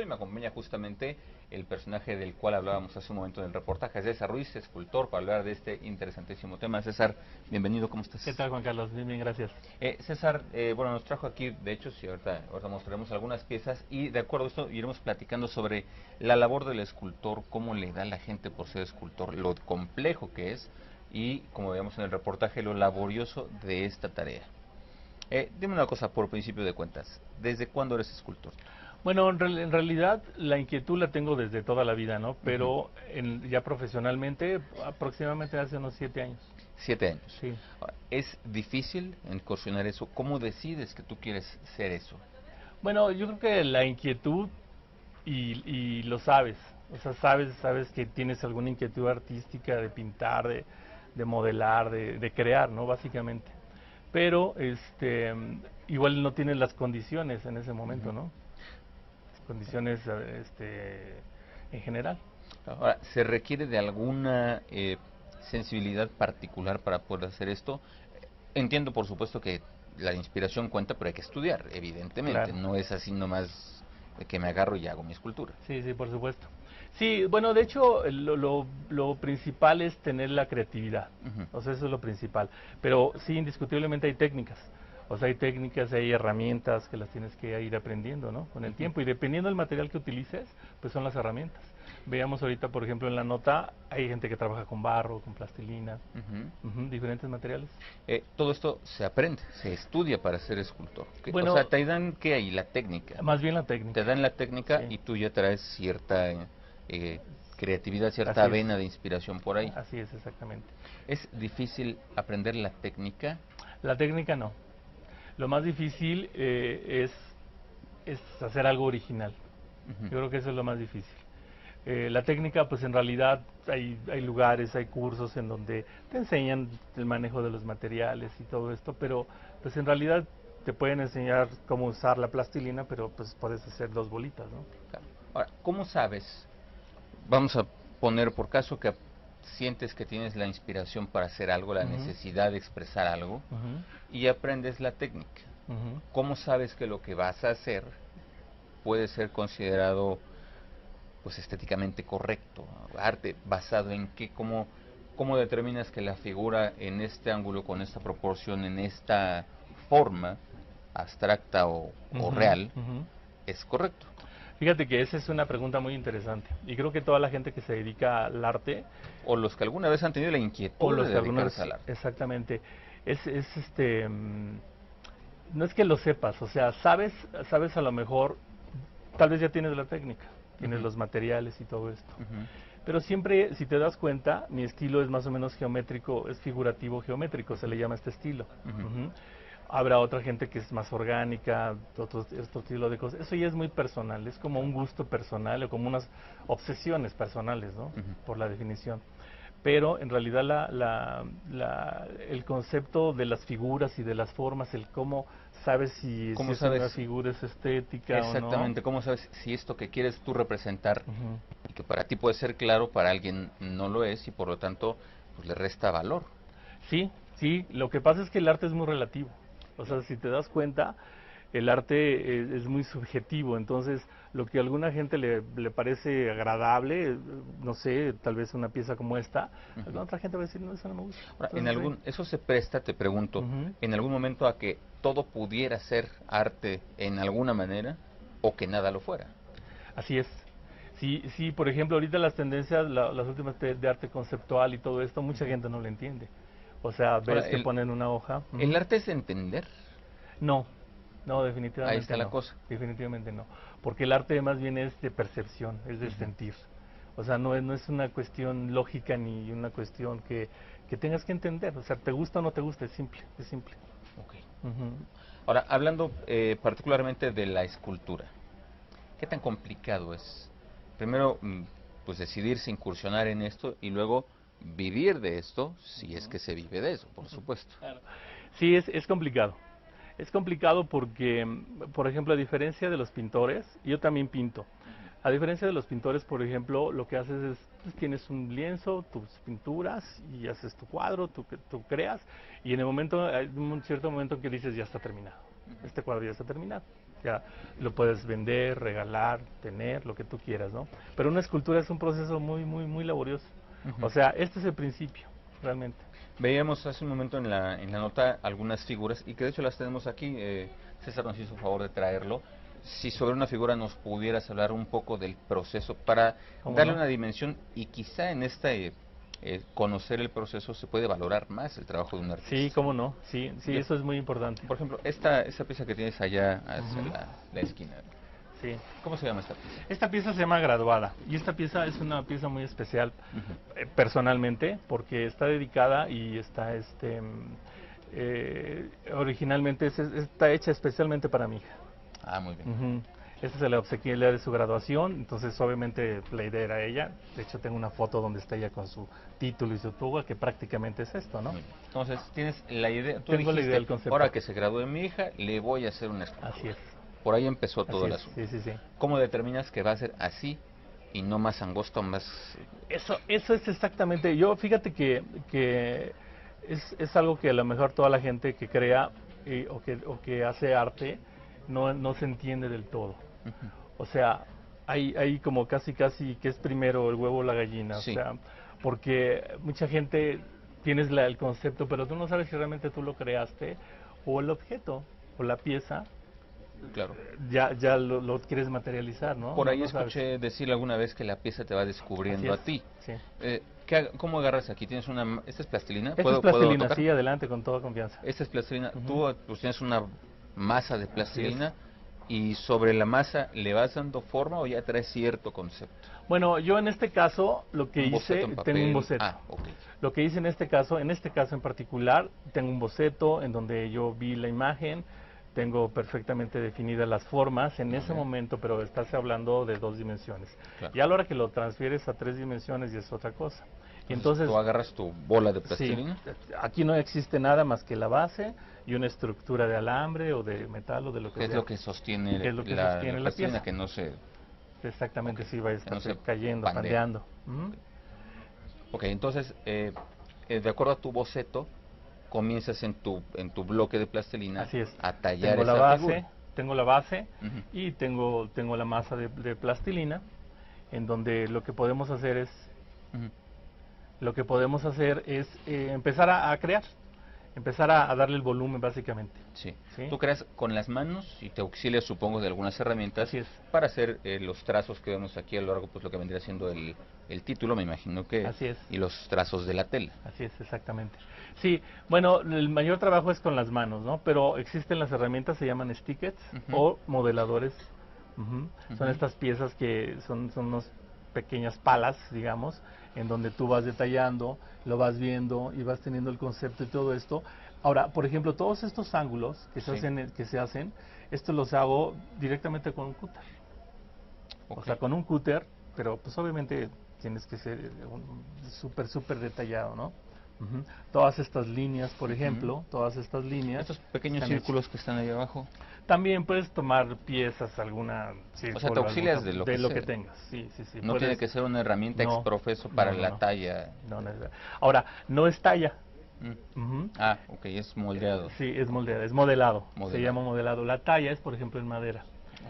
Y me acompaña justamente el personaje del cual hablábamos hace un momento en el reportaje, César Ruiz, escultor, para hablar de este interesantísimo tema. César, bienvenido, ¿cómo estás? ¿Qué tal, Juan Carlos? Bien, bien, gracias. César, bueno, nos trajo aquí, de hecho, sí, ahorita mostraremos algunas piezas y de acuerdo a esto iremos platicando sobre la labor del escultor, cómo le da a la gente por ser escultor, lo complejo que es y, como veíamos en el reportaje, lo laborioso de esta tarea. Dime una cosa por principio de cuentas, ¿desde cuándo eres escultor? Bueno, en realidad la inquietud la tengo desde toda la vida, ¿no? Ujú. Pero ya profesionalmente aproximadamente hace unos 7 años. 7 años. Sí. Ahora, ¿es difícil incursionar eso? ¿Cómo decides que tú quieres ser eso? Bueno, yo creo que la inquietud y lo sabes. O sea, sabes que tienes alguna inquietud artística de pintar, de modelar, de crear, ¿no? Básicamente. Pero igual no tienes las condiciones en ese momento, Ujú. ¿no? Condiciones en general. Ahora, ¿se requiere de alguna sensibilidad particular para poder hacer esto? Entiendo, por supuesto, que la inspiración cuenta, pero hay que estudiar, evidentemente. Claro. No es así nomás de que me agarro y hago mi escultura. Sí, sí, por supuesto. Sí, bueno, de hecho, lo principal es tener la creatividad. Ujú. O sea, eso es lo principal. Pero sí, indiscutiblemente hay técnicas. O sea, hay técnicas, hay herramientas que las tienes que ir aprendiendo, ¿no? Con el Ujú. tiempo. Y dependiendo del material que utilices, pues son las herramientas. Veamos ahorita, por ejemplo, en la nota, hay gente que trabaja con barro, con plastilina, Ujú. diferentes materiales. Todo esto se aprende, se estudia para ser escultor. O sea, Bueno, te dan, ¿qué hay? La técnica. más bien la Te técnica. dan la técnica Sí, y tú ya traes cierta creatividad, cierta así es. vena de inspiración por ahí. Así es, exactamente. ¿Es difícil aprender la técnica? La técnica no. Lo más difícil es hacer algo original. Ujú. Yo creo que eso es lo más difícil. La técnica, pues en realidad hay lugares, hay cursos en donde te enseñan el manejo de los materiales y todo esto, pero pues en realidad te pueden enseñar cómo usar la plastilina, pero pues puedes hacer dos bolitas, ¿no? Claro. Ahora, ¿cómo sabes? Vamos a poner por caso que sientes que tienes la inspiración para hacer algo, la Ujú, necesidad de expresar algo, ujú, y aprendes la técnica. ujú. ¿Cómo sabes que lo que vas a hacer puede ser considerado pues estéticamente correcto? Arte basado en qué, cómo determinas que la figura en este ángulo, con esta proporción, en esta forma abstracta o Ujú, real ujú. es correcto. Fíjate que esa es una pregunta muy interesante y creo que toda la gente que se dedica al arte O los que alguna vez han tenido la o inquietud de los que alguna dedicarse vez al arte. exactamente no es que lo sepas, o sea, sabes a lo mejor, tal vez ya tienes la técnica, tienes Ujú, los materiales y todo esto. ujú, Pero siempre, si te das cuenta, mi estilo es más o menos geométrico, es figurativo geométrico, se le llama este estilo. ujú. Ujú. Habrá otra gente que es más orgánica, otro estilo de cosas. Eso ya es muy personal, es como Claro. un gusto personal o como unas obsesiones personales, ¿no? Ujú. Por la definición. Pero en realidad el concepto de las figuras y de las formas, el cómo sabes si ¿Cómo esa sabes figura es estética o no. exactamente, cómo sabes si esto que quieres tú representar Ujú. y que para ti puede ser claro, para alguien no lo es y por lo tanto pues le resta valor? Sí, sí, lo que pasa es que el arte es muy relativo. O sea, Claro. si te das cuenta, el arte es muy subjetivo. Entonces, lo que a alguna gente le parece agradable, no sé, tal vez una pieza como esta, Ujú. alguna otra gente va a decir, no, eso no me gusta. Ahora, Entonces, eso se presta, te pregunto, ujú, en algún momento a que todo pudiera ser arte en alguna manera o que nada lo fuera. así es. Sí, sí, por ejemplo, ahorita las tendencias, las últimas de arte conceptual y todo esto, mucha Ujú. gente no lo entiende. O sea, Ahora, ves que ponen una hoja. el Ujú. arte es entender, No, no, ahí está definitivamente la no, cosa. definitivamente no, porque el arte más bien es de percepción, es de Ujú. sentir, o sea, no es una cuestión lógica ni una cuestión que tengas que entender, o sea, te gusta o no te gusta, es simple, es simple. Ok. Ujú. Ahora, hablando particularmente de la escultura, ¿qué tan complicado es? Primero, pues decidirse incursionar en esto y luego vivir de esto, si es que se vive de eso, por supuesto. Claro. Sí, es complicado. Es complicado porque, por ejemplo, a diferencia de los pintores, yo también pinto. Ujú. A diferencia de los pintores, por ejemplo, lo que haces es, pues, tienes un lienzo, tus pinturas y haces tu cuadro, tú creas, y en el momento, hay un cierto momento en que dices, ya está terminado. Ujú. Este cuadro ya está terminado. Ya lo puedes vender, regalar, tener, lo que tú quieras, ¿no? Pero una escultura es un proceso muy laborioso. Ujú. O sea, este es el principio, realmente. Veíamos hace un momento en la nota algunas figuras y que de hecho las tenemos aquí. César nos hizo favor de traerlo. Si sobre una figura nos pudieras hablar un poco del proceso para ¿Cómo darle no? una dimensión y quizá en conocer el proceso se puede valorar más el trabajo de un Sí, artista. cómo no, sí, sí, Yo- eso es muy importante. por ejemplo, esta pieza que tienes allá hacia Ujú. la esquina, Sí. ¿cómo se llama esta pieza? Esta pieza se llama Graduada y esta pieza es una pieza muy especial Ujú. personalmente porque está dedicada y está originalmente está hecha especialmente para mi hija. Ah, muy bien. Ujú. Este se le obsequié el día de su graduación, entonces obviamente la idea era ella. De hecho tengo una foto donde está ella con su título y su tuba, que prácticamente es esto, ¿no? Muy bien. Entonces, tienes la idea, tú Tengo la idea dijiste, del concepto. ahora que se gradúe mi hija, le voy a hacer una Así escultura. es, Por ahí empezó todo así el es, asunto. sí, sí, sí. ¿Cómo determinas que va a ser así y no más angosto, más... Eso es exactamente, yo fíjate que es algo que a lo mejor toda la gente que crea o que hace arte no se entiende del todo. Ujú. O sea, hay como casi que es primero el huevo o la gallina, o Sí, sea, porque mucha gente tienes el concepto, pero tú no sabes si realmente tú lo creaste o el objeto o la pieza claro. ya lo quieres materializar, ¿no? Por ahí No sabes. escuché decir alguna vez que la pieza te va Así descubriendo a es, ti. sí. ¿Cómo agarras aquí? ¿Tienes una... ¿Esta es plastilina? Esta es ¿Puedo plastilina, tocar? sí, adelante, con toda confianza. Esta es plastilina. Ujú. Tú pues tienes una masa de Así es. plastilina y sobre la masa le vas dando forma o ya traes cierto concepto. Bueno, yo en este caso lo que Un boceto hice, en tengo un papel. boceto. Ah, ok. Lo que hice en este caso en particular, tengo un boceto en donde yo vi la imagen, tengo perfectamente definidas las formas en Muy ese bien. momento, pero estás hablando de 2 dimensiones. Claro. Y a la hora que lo transfieres a 3 dimensiones ya es otra cosa. Y Entonces entonces, tú agarras tu bola de sí, plastilina. aquí no existe nada más que la base y una estructura de alambre o de metal o de lo que ¿Qué es sea, lo que sostiene que es lo que la sostiene la plastilina? pieza. Que no se... Ok, Exactamente, sí, va a que estar no se cayendo, pandee. pandeando. Ujú. Ok, entonces, de acuerdo a tu boceto, comienzas en tu bloque de plastilina Así es. a tallar Tengo la esa figura. base, tengo la base Ujú, y tengo la masa de plastilina, en donde ujú. lo que podemos hacer es empezar a crear, empezar a darle el volumen básicamente. Sí. ¿Sí? Tú creas con las manos y te auxilias, supongo, de algunas herramientas Así es. para hacer los trazos que vemos aquí a lo largo, pues lo que vendría siendo el título, me imagino que, Así es. y los trazos de la tela. Así es, exactamente. Sí, bueno, el mayor trabajo es con las manos, ¿no? Pero existen las herramientas, se llaman stickets Ujú, o modeladores. Ujú. Son ujú. estas piezas que son unas pequeñas palas, digamos, en donde tú vas detallando, lo vas viendo y vas teniendo el concepto y todo esto. Ahora, por ejemplo, todos estos ángulos Sí, que se hacen, estos los hago directamente con un cúter. O ok. sea, con un cúter, pero pues obviamente tienes que ser súper detallado, ¿no? Ujú. Todas estas líneas, por Ujú. ejemplo, todas estas líneas Estos pequeños están hechas. círculos que están ahí abajo. También puedes tomar piezas, alguna O sea, te círculo, auxilias de lo que de lo que sea. tengas. Sí, sí, sí. No tiene Puedes. que ser una herramienta No, exprofeso para no, no, la no. talla. No, ahora, no es talla. Mm. Ujú. Ah, ok, es moldeado, Sí, es moldeado, es modelado. Se modelado. llama modelado. La talla es, por ejemplo, en madera.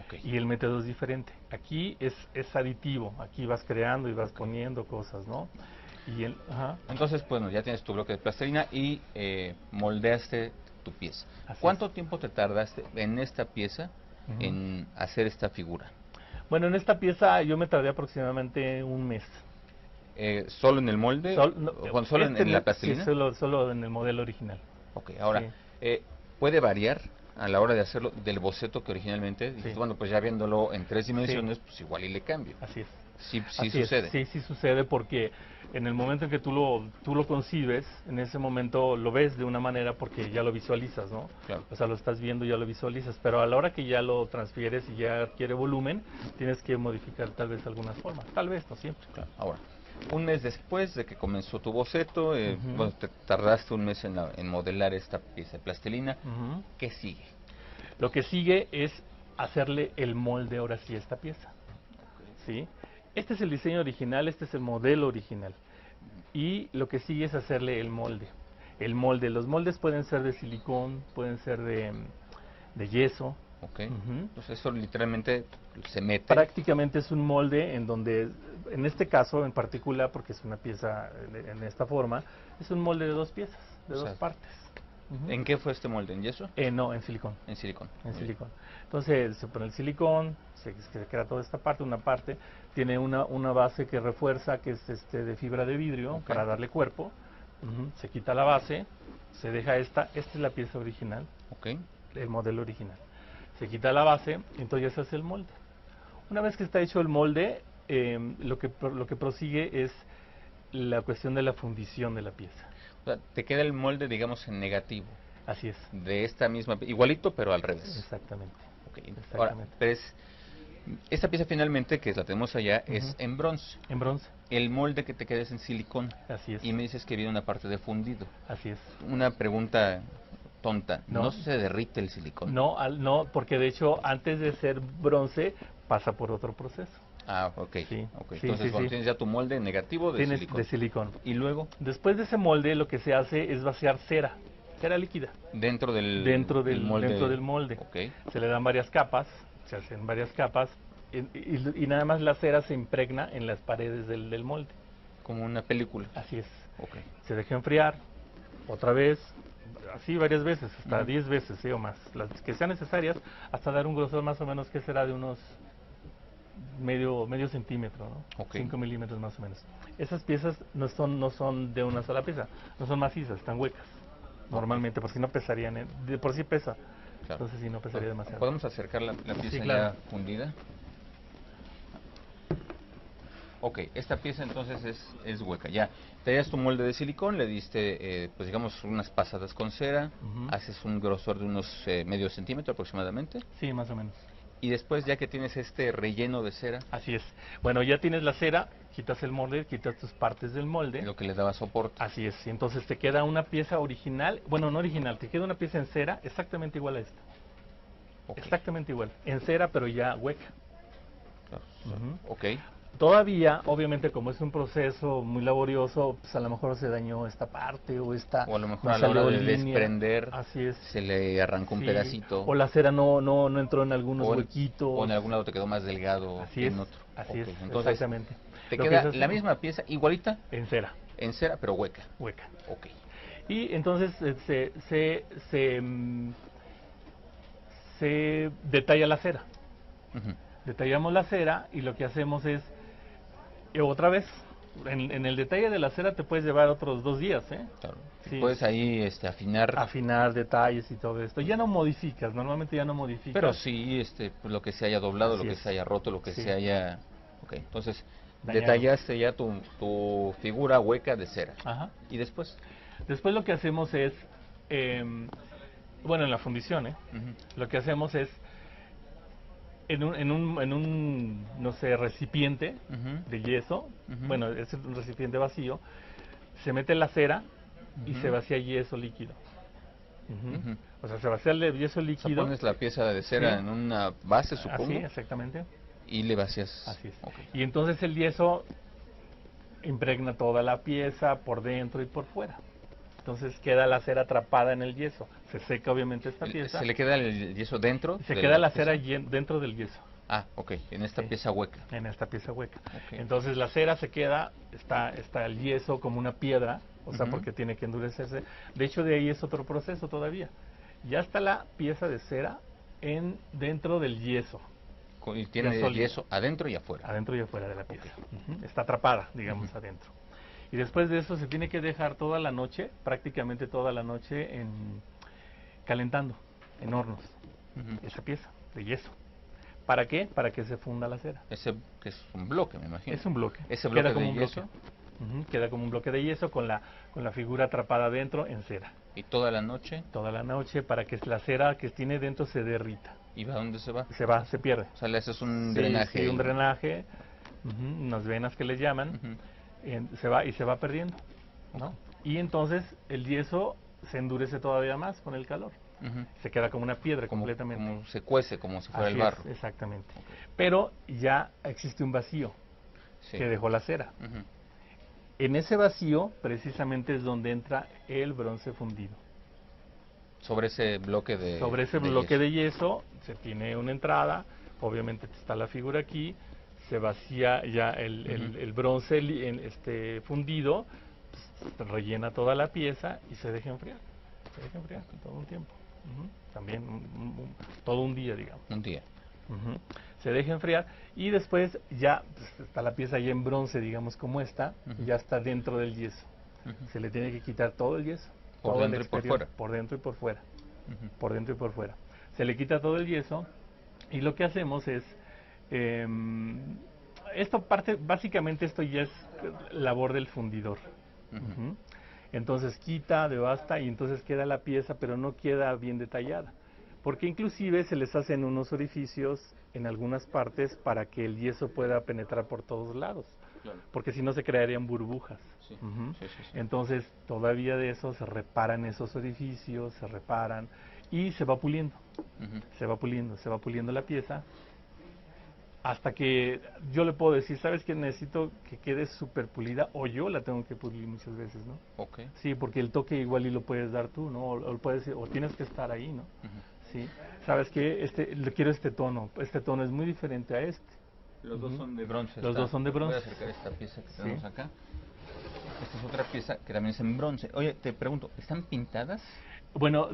Ok, Y el método es diferente. Aquí es aditivo, aquí vas creando y vas ok. poniendo cosas, ¿no? Ajá, Entonces, bueno, ya tienes tu bloque de plastilina y moldeaste tu pieza. así es. ¿Cuánto tiempo te tardaste en esta pieza Ujú. en hacer esta figura? Bueno, en esta pieza yo me tardé aproximadamente un mes. ¿Solo en el molde? No, Bueno, ¿solo en la sí, plastilina? solo en el modelo original. Ok, ahora, Sí, ¿puede variar a la hora de hacerlo del boceto que originalmente sí, dijiste? Bueno, pues ya viéndolo en tres sí, dimensiones, pues igual y le cambio. así es. Sí, sí Así es, sucede. sí, sí sucede porque en el momento en que tú lo concibes, en ese momento lo ves de una manera porque ya lo visualizas, ¿no? Claro. O sea, lo estás viendo, ya lo visualizas, pero a la hora que ya lo transfieres y ya adquiere volumen, tienes que modificar tal vez algunas formas, tal vez, no siempre. Claro. Ahora, un mes después de que comenzó tu boceto, Ujú, bueno, te tardaste un mes en modelar esta pieza de plastilina. ujú. ¿Qué sigue? Lo que sigue es hacerle el molde ahora sí a esta pieza, ¿sí? Este es el diseño original, este es el modelo original. Y lo que sigue es hacerle el molde. El molde, los moldes pueden ser de silicón, pueden ser de yeso, Ok. Ujú. Entonces eso literalmente se mete. Prácticamente es un molde en donde, en este caso en particular, porque es una pieza en esta forma, es un molde de dos piezas, de O dos sea, partes. Ujú. ¿En qué fue este molde? ¿En yeso? No, en silicón. En silicón. En Muy bien. silicón. Entonces se pone el silicón, se crea toda esta parte, una parte tiene una base que refuerza, que es de fibra de vidrio Ok. para darle cuerpo. Ujú. Se quita la base, se deja esta es la pieza original, Ok. el modelo original. Se quita la base, entonces ya se hace el molde. Una vez que está hecho el molde, lo que prosigue es la cuestión de la fundición de la pieza. O sea, te queda el molde, digamos, en negativo. Así es, De esta misma, igualito, pero al revés. exactamente. Ok. Ahora, Exactamente. pero esta pieza finalmente, que la tenemos allá, Ujú. es en bronce. En bronce, El molde que te queda es en silicón. así es, Y me dices que viene una parte de fundido. así es. Una pregunta tonta. ¿No No, se derrite el silicón? no, no, porque de hecho antes de ser bronce pasa por otro proceso. Ah, ok. Sí, Ok. sí, Entonces, sí, bueno, sí. tienes ya tu molde negativo de Tienes silicón. de silicón. Y luego, Después de ese molde lo que se hace es vaciar cera, cera líquida, dentro del, dentro del molde. Ok. Se le dan varias capas, se hacen varias capas y nada más la cera se impregna en las paredes del molde. Como una película. Así es. Ok. Se deja enfriar otra vez, así varias veces, hasta Ujú. 10 veces, ¿sí? O más, las que sean necesarias, hasta dar un grosor más o menos que será de unos medio centímetro, ¿no? Ok. 5 milímetros más o menos. Esas piezas no son de una sola pieza, no son macizas, están huecas. Normalmente, por si no pesarían, de por sí pesa, Claro. entonces sí no pesaría demasiado. ¿Podemos acercar la pieza Sí, claro. ya fundida? Ok, esta pieza entonces es hueca. Ya, tenías tu molde de silicón, le diste, pues digamos, unas pasadas con cera, Ujú. haces un grosor de unos medio centímetro aproximadamente, Sí, más o menos. y después ya que tienes este relleno de cera, Así es. Bueno, ya tienes la cera, quitas el molde, quitas tus partes del molde. lo que le daba soporte. Así es, y entonces te queda una pieza original, bueno, no original, te queda una pieza en cera exactamente igual a esta. Ok, Exactamente igual, en cera pero ya hueca. claro, Ujú. ok. Todavía, obviamente, como es un proceso muy laborioso, pues a lo mejor se dañó esta parte o esta O a lo mejor no a la hora salió de línea. desprender, Así es. se le arrancó un Sí. pedacito, O la cera no entró en algunos o huequitos. en algún lado te quedó más delgado Así que es, en otro. así Ok, es, entonces exactamente. te Lo que queda se hace la misma pieza igualita en cera, en cera, pero hueca. hueca. Ok. Y entonces se detalla la cera. Ujú. Detallamos la cera y lo que hacemos es, otra vez, en el detalle de la cera te puedes llevar otros 2 días, ¿eh? Claro. Sí, Puedes ahí afinar, afinar detalles y todo esto. Ya no modificas, normalmente ya no modificas. pero sí pues, lo que se haya doblado, Así lo que es. se haya roto, lo que Sí. se haya... Ok, entonces Dañado. detallaste ya tu figura hueca de cera. Ajá. ¿Y después? Después lo que hacemos es, em, bueno, en la fundición, Ujú. lo que hacemos es, no sé, recipiente Ujú. de yeso, Ujú. bueno, es un recipiente vacío, se mete la cera y Ujú. se vacía yeso líquido. Ujú. Ujú. O sea, se vacía el yeso O sea, líquido. pones la pieza de cera Sí. en una base, Así, supongo, exactamente. y le vacías. Así es. Ok. Y entonces el yeso impregna toda la pieza por dentro y por fuera. Entonces queda la cera atrapada en el yeso. Se seca obviamente esta pieza. ¿Se le queda el yeso dentro Y se de queda la pieza? cera dentro del yeso. Ah, ok, en esta Sí, pieza hueca. en esta pieza hueca. Ok. Entonces la cera se queda, está el yeso como una piedra, o sea, Ujú. porque tiene que endurecerse. De hecho, de ahí es otro proceso todavía. Ya está la pieza de cera dentro del yeso, Y ya tiene el sólido, yeso adentro y afuera. adentro y afuera de la Ok. pieza. Ujú. Está atrapada, digamos, Ujú. adentro. Y después de eso se tiene que dejar toda la noche, prácticamente toda la noche, calentando en hornos Ujú. esa pieza de yeso. ¿Para qué? Para que se funda la cera. Ese que es un bloque, me imagino. Es un bloque. Ese Queda bloque como de un yeso. bloque. Ujú. Queda como un bloque de yeso con la figura atrapada dentro en cera. Y toda la noche. Toda la noche para que la cera que tiene dentro se derrita. ¿Y va a dónde se va? Se pierde. O sea, le haces un Sí, drenaje. sí, un ahí. drenaje, unas venas que le llaman, Ujú. se va perdiendo, ¿no? Ok. Y entonces el yeso se endurece todavía más con el calor. Ujú. Se queda como una piedra Como, completamente. como se cuece, como si fuera Así el barro. es, exactamente. Ok. Pero ya existe un vacío Sí. que dejó la cera. Ujú. En ese vacío precisamente es donde entra el bronce fundido. Sobre ese bloque de Sobre ese de bloque yeso. de yeso se tiene una entrada, obviamente está la figura aquí, se vacía ya el bronce fundido, pues, se rellena toda la pieza y se deja enfriar. Se deja enfriar todo un tiempo. También todo un día, digamos. Un día. Se deja enfriar y después ya pues, está la pieza ya en bronce, digamos como esta, ya está dentro del yeso. Se le tiene que quitar todo el yeso. Por todo el dentro y por exterior, fuera. por dentro y por fuera. Por dentro y por fuera. Se le quita todo el yeso y lo que hacemos es, básicamente esto ya es labor del fundidor. Entonces quita, devasta y entonces queda la pieza, pero no queda bien detallada. Porque inclusive se les hacen unos orificios en algunas partes para que el yeso pueda penetrar por todos lados. Claro. Porque si no se crearían burbujas. Sí. Sí. Entonces todavía de eso se reparan esos orificios, se reparan y se va puliendo. Se va puliendo la pieza hasta que yo le puedo decir, ¿sabes qué? Necesito que quede súper pulida o yo la tengo que pulir muchas veces, ¿no? Ok. Sí, porque el toque igual y lo puedes dar tú, ¿no? O tienes que estar ahí, ¿no? Sí. ¿Sabes qué? Quiero este tono es muy diferente a este. Los dos son de bronce. Los dos son de bronce. Voy a acercar esta pieza que tenemos acá. Esta es otra pieza que también es en bronce. Oye, te pregunto, ¿están pintadas? Bueno,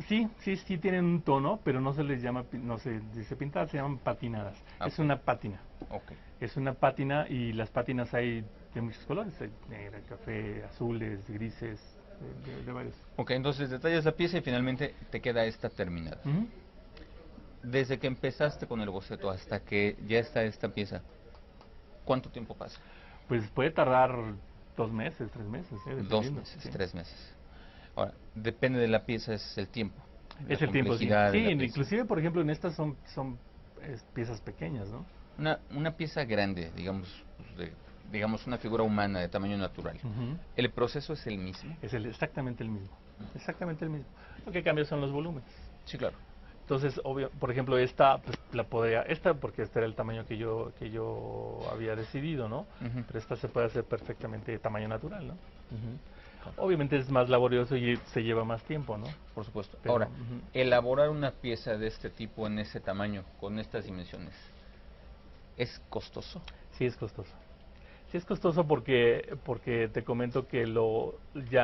sí tienen un tono, pero no se les llama, no se dice pintadas, se llaman patinadas. Es una pátina. Okay. Es una pátina y las pátinas hay de muchos colores, hay negra, café, azules, grises, de varios. Ok, entonces detallas la pieza y finalmente te queda esta terminada. Desde que empezaste con el boceto hasta que ya está esta pieza, ¿cuánto tiempo pasa? Pues puede tardar 2 meses, 3 meses. 2 meses, sí. 3 meses. Ahora, depende de la pieza, es el tiempo. Es el tiempo, sí. Sí, inclusive, por ejemplo, en estas son piezas pequeñas, ¿no? Una pieza grande, digamos una figura humana de tamaño natural. ¿El proceso es el mismo? Es exactamente el mismo. Exactamente el mismo. Lo que cambia son los volúmenes. Sí, claro. Entonces, por ejemplo, porque este era el tamaño que yo había decidido, ¿no? Pero esta se puede hacer perfectamente de tamaño natural, ¿no? Obviamente es más laborioso y se lleva más tiempo, ¿no? Por supuesto. Pero, ahora, elaborar una pieza de este tipo en ese tamaño, con estas dimensiones, ¿es costoso? Sí, es costoso. Sí, es costoso porque te comento que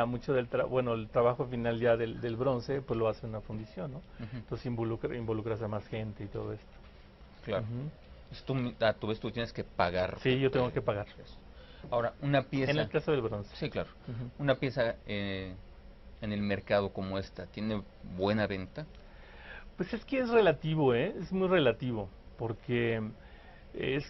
mucho del el trabajo final ya del bronce, pues lo hace una fundición, ¿no? Entonces involucras a más gente y todo esto. Claro. A tu vez tú tienes que pagar. Sí, yo tengo que pagar. Ahora, una pieza... En el caso del bronce. Sí, claro. Una pieza en el mercado como esta, ¿tiene buena venta? Pues es que es relativo, ¿eh? Es muy relativo, porque es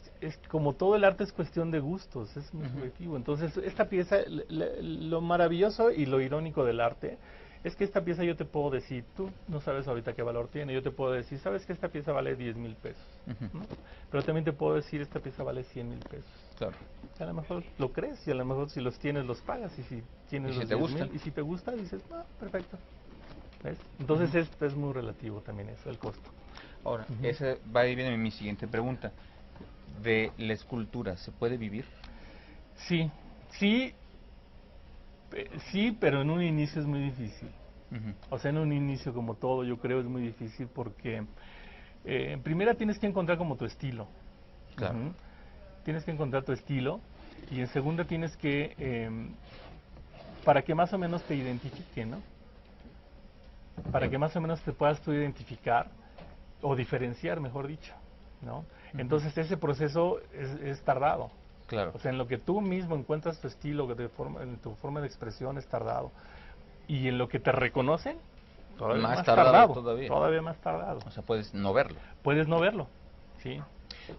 como todo el arte es cuestión de gustos, es muy subjetivo. Entonces, esta pieza, lo maravilloso y lo irónico del arte es que esta pieza yo te puedo decir, tú no sabes ahorita qué valor tiene, yo te puedo decir, sabes que esta pieza vale 10,000 pesos, ¿no? Pero también te puedo decir, esta pieza vale 100,000 pesos. Claro. A lo mejor lo crees y a lo mejor si los tienes los pagas y si tienes los 10,000 y si te gusta dices, perfecto. ¿Ves? Entonces es muy relativo también eso, el costo. Ahora, esa va y viene mi siguiente pregunta. ¿De la escultura se puede vivir? Sí, pero en un inicio es muy difícil. O sea, en un inicio como todo yo creo es muy difícil porque en primera tienes que encontrar como tu estilo. Claro. Tienes que encontrar tu estilo y en segunda tienes que, para que más o menos te identifique, ¿no? Para que más o menos te puedas tú identificar o diferenciar, mejor dicho, ¿no? Entonces ese proceso es tardado. Claro. O sea, en lo que tú mismo encuentras tu estilo, en tu forma de expresión es tardado. Y en lo que te reconocen, todavía más tardado. Todavía más tardado. O sea, puedes no verlo. Puedes no verlo, sí.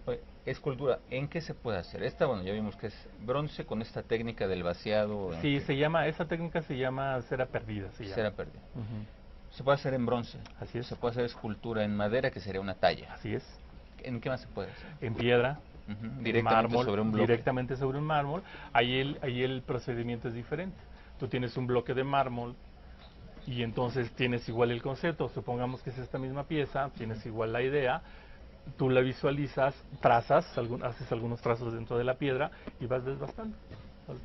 Oye, escultura, ¿en qué se puede hacer? Esta, bueno, ya vimos que es bronce con esta técnica del vaciado. Sí, esa técnica se llama cera perdida. Cera perdida. Se puede hacer en bronce. Así es. Se puede hacer escultura en madera, que sería una talla. Así es. ¿En qué más se puede hacer? En piedra. Directamente mármol, sobre un bloque. Directamente sobre un mármol. Ahí el procedimiento es diferente. Tú tienes un bloque de mármol y entonces tienes igual el concepto. Supongamos que es esta misma pieza, tienes igual la idea. Tú la visualizas, haces algunos trazos dentro de la piedra y vas desbastando.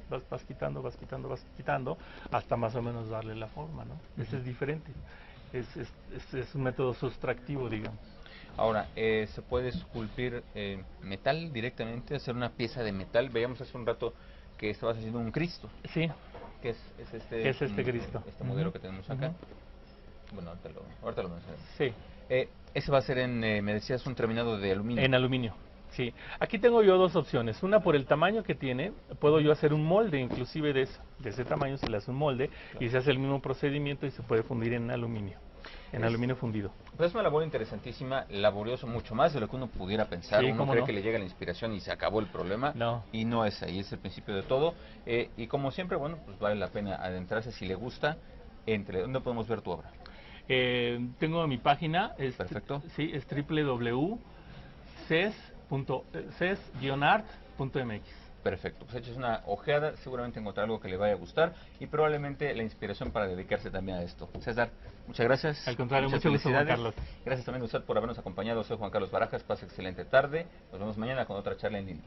Vas quitando, hasta más o menos darle la forma, ¿no? Ese es diferente. Es un método sustractivo, digamos. Ahora, ¿se puede esculpir metal directamente, hacer una pieza de metal? Veíamos hace un rato que estabas haciendo un Cristo, Sí, que es ¿qué es este Cristo? este modelo que tenemos acá. Bueno, ahorita lo mencionamos. Sí, Ese va a ser me decías, un terminado de aluminio. en aluminio. Sí, aquí tengo yo dos opciones. Una, por el tamaño que tiene, puedo yo hacer un molde, inclusive de eso. De ese tamaño se le hace un molde y se hace el mismo procedimiento y se puede fundir en aluminio. En aluminio fundido. Pues es una labor interesantísima, laborioso, mucho más de lo que uno pudiera pensar. Sí, Uno ¿cómo cree no? que le llega la inspiración y se acabó el problema. No. Y no es ahí, es el principio de todo. Y como siempre, bueno, pues vale la pena adentrarse si le gusta. ¿Dónde podemos ver tu obra? Tengo mi página, Perfecto. sí, es www.ces-art.mx. Perfecto, pues eches una ojeada, seguramente encontrará algo que le vaya a gustar y probablemente la inspiración para dedicarse también a esto. César, muchas gracias. Al contrario, muchas mucho gusto, Juan felicidades. Carlos. Gracias también a usted por habernos acompañado. Soy Juan Carlos Barajas, pase excelente tarde. Nos vemos mañana con otra charla en línea.